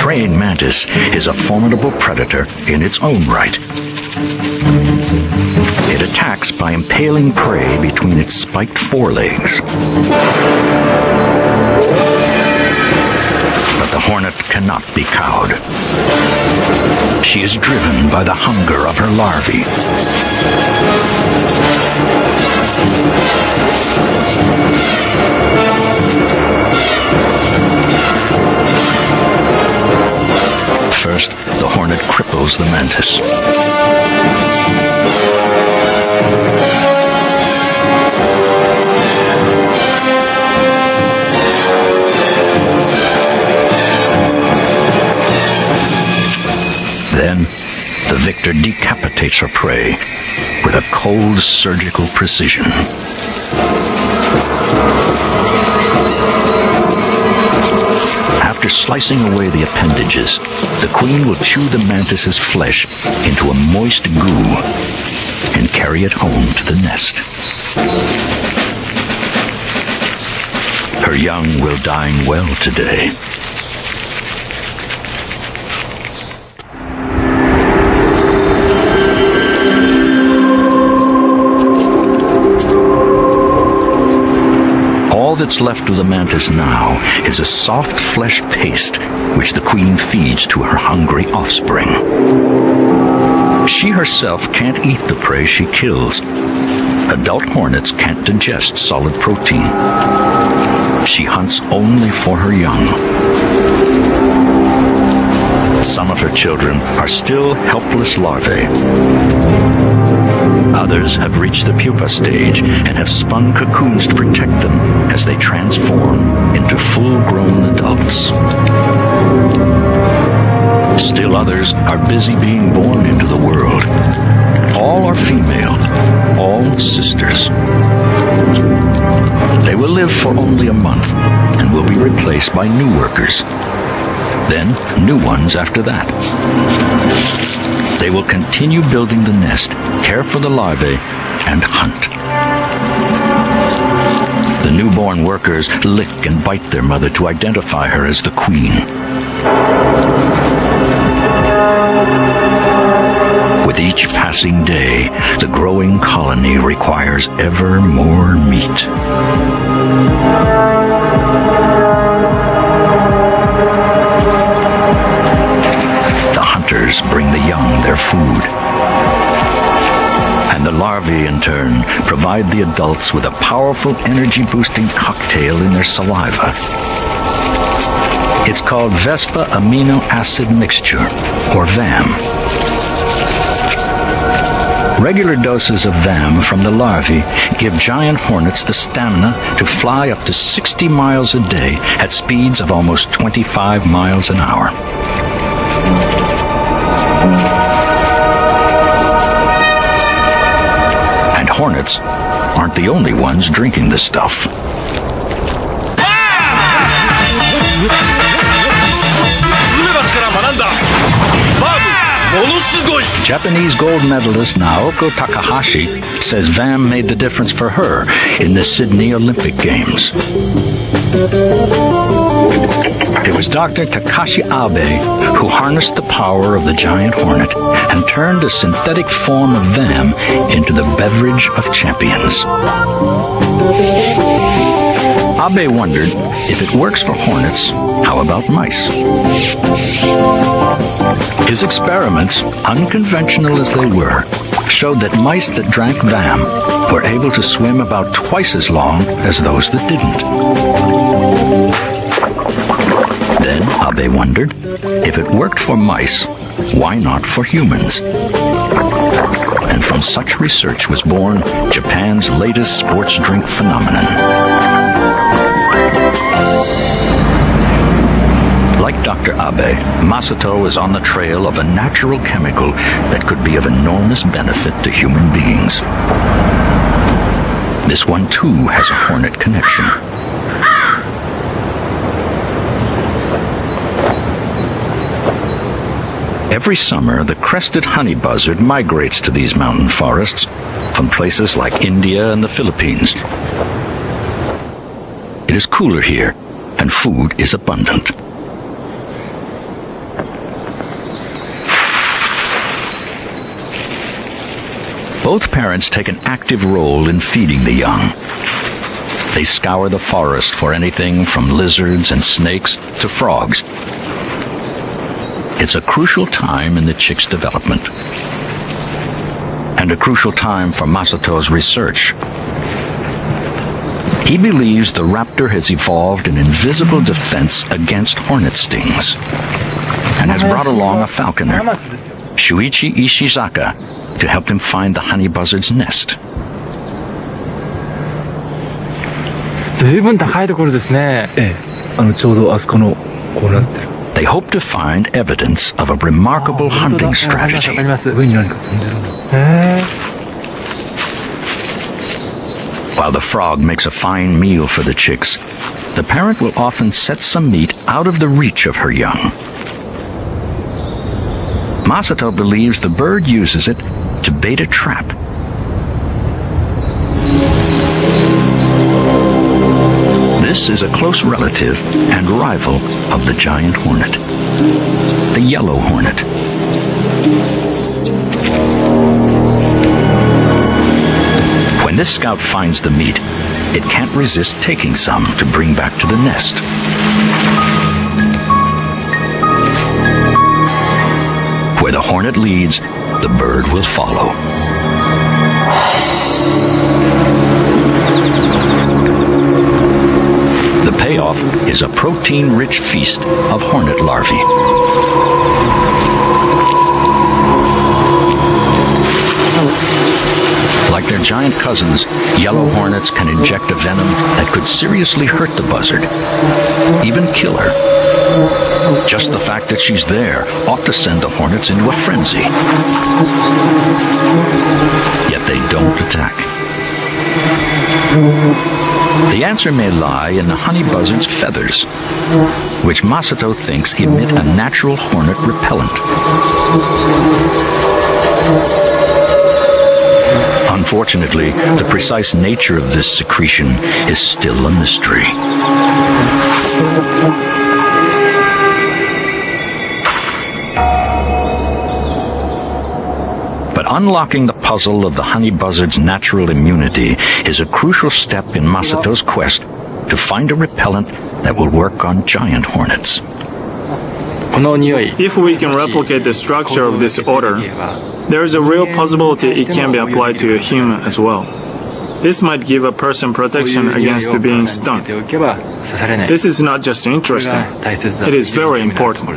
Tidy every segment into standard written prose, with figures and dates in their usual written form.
praying mantis is a formidable predator in its own right. It attacks by impaling prey between its spiked forelegs. But the hornet cannot be cowed. She is driven by the hunger of her larvae. First, the hornet cripples the mantis. Then, the victor decapitates her prey with a cold surgical precision. After slicing away the appendages, the queen will chew the mantis's flesh into a moist goo and carry it home to the nest. Her young will dine well today. All that's left of the mantis now is a soft flesh paste which the queen feeds to her hungry offspring. She herself can't eat the prey she kills. Adult hornets can't digest solid protein. She hunts only for her young. Some of her children are still helpless larvae. Others have reached the pupa stage and have spun cocoons to protect them as they transform into full-grown adults. Still others are busy being born into the world. All are female, all sisters. They will live for only a month and will be replaced by new workers. Then new ones after that. They will continue building the nest, care for the larvae, and hunt. The newborn workers lick and bite their mother to identify her as the queen. With each passing day, the growing colony requires ever more meat. Hunters bring the young their food. And the larvae, in turn, provide the adults with a powerful energy-boosting cocktail in their saliva. It's called Vespa Amino Acid Mixture, or VAM. Regular doses of VAM from the larvae give giant hornets the stamina to fly up to 60 miles a day at speeds of almost 25 miles an hour. And hornets aren't the only ones drinking the stuff. Japanese gold medalist Naoko Takahashi says VAM made the difference for her in the Sydney Olympic Games. It was Dr. Takashi Abe who harnessed the power of the giant hornet and turned a synthetic form of VAM into the beverage of champions. Abe wondered, if it works for hornets, how about mice? His experiments, unconventional as they were, showed that mice that drank VAM were able to swim about twice as long as those that didn't. Then Abe wondered, if it worked for mice, why not for humans? And from such research was born Japan's latest sports drink phenomenon. Like Dr. Abe, Masato is on the trail of a natural chemical that could be of enormous benefit to human beings. This one, too, has a hornet connection. Every summer, the crested honey buzzard migrates to these mountain forests from places like India and the Philippines. It is cooler here, and food is abundant. Both parents take an active role in feeding the young. They scour the forest for anything from lizards and snakes to frogs. It's a crucial time in the chick's development, and a crucial time for Masato's research. He believes the raptor has evolved an invisible defense against hornet stings, and has brought along a falconer, Shuichi Ishizaka, to help him find the honey buzzard's nest. ずいぶん高いところですね。ちょうどあそこのこうなってる。 They hope to find evidence of a remarkable hunting strategy. 上に何か飛んでるの。While the frog makes a fine meal for the chicks, the parent will often set some meat out of the reach of her young. Masato believes the bird uses it to bait a trap. This is a close relative and rival of the giant hornet, the yellow hornet. When this scout finds the meat, it can't resist taking some to bring back to the nest. Where the hornet leads, the bird will follow. The payoff is a protein-rich feast of hornet larvae. Like their giant cousins, yellow hornets can inject a venom that could seriously hurt the buzzard, even kill her. Just the fact that she's there ought to send the hornets into a frenzy. Yet they don't attack. The answer may lie in the honey buzzard's feathers, which Masato thinks emit a natural hornet repellent. Unfortunately, the precise nature of this secretion is still a mystery. But unlocking the puzzle of the honey buzzard's natural immunity is a crucial step in Masato's quest to find a repellent that will work on giant hornets. If we can replicate the structure of this odor, there is a real possibility it can be applied to a human as well. This might give a person protection against being stung. This is not just interesting, it is very important.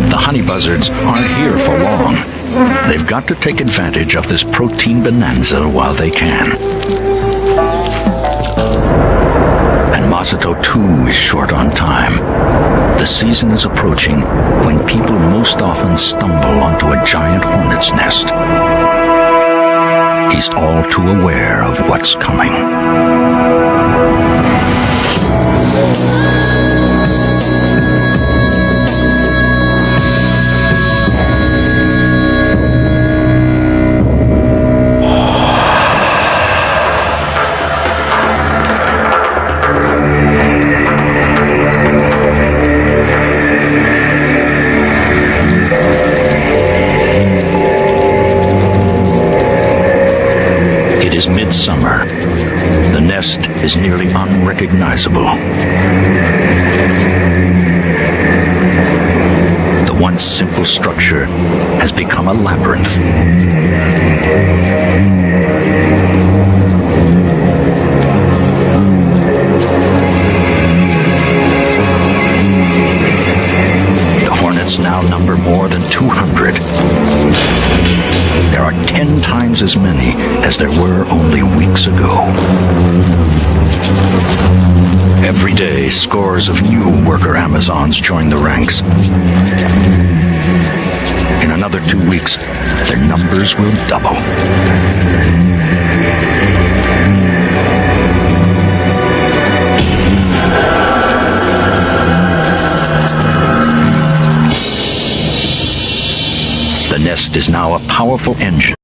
The honey buzzards aren't here for long. They've got to take advantage of this protein bonanza while they can. And Masato too is short on time. The season is approaching when people most often stumble onto a giant hornet's nest. He's all too aware of what's coming. It is midsummer. The nest is nearly unrecognizable. The once simple structure has become a labyrinth. The hornets now number more than 200. There are 10 times as many as there were only weeks ago. Every day, scores of new worker Amazons join the ranks. In another 2 weeks, their numbers will double. The nest is now a powerful engine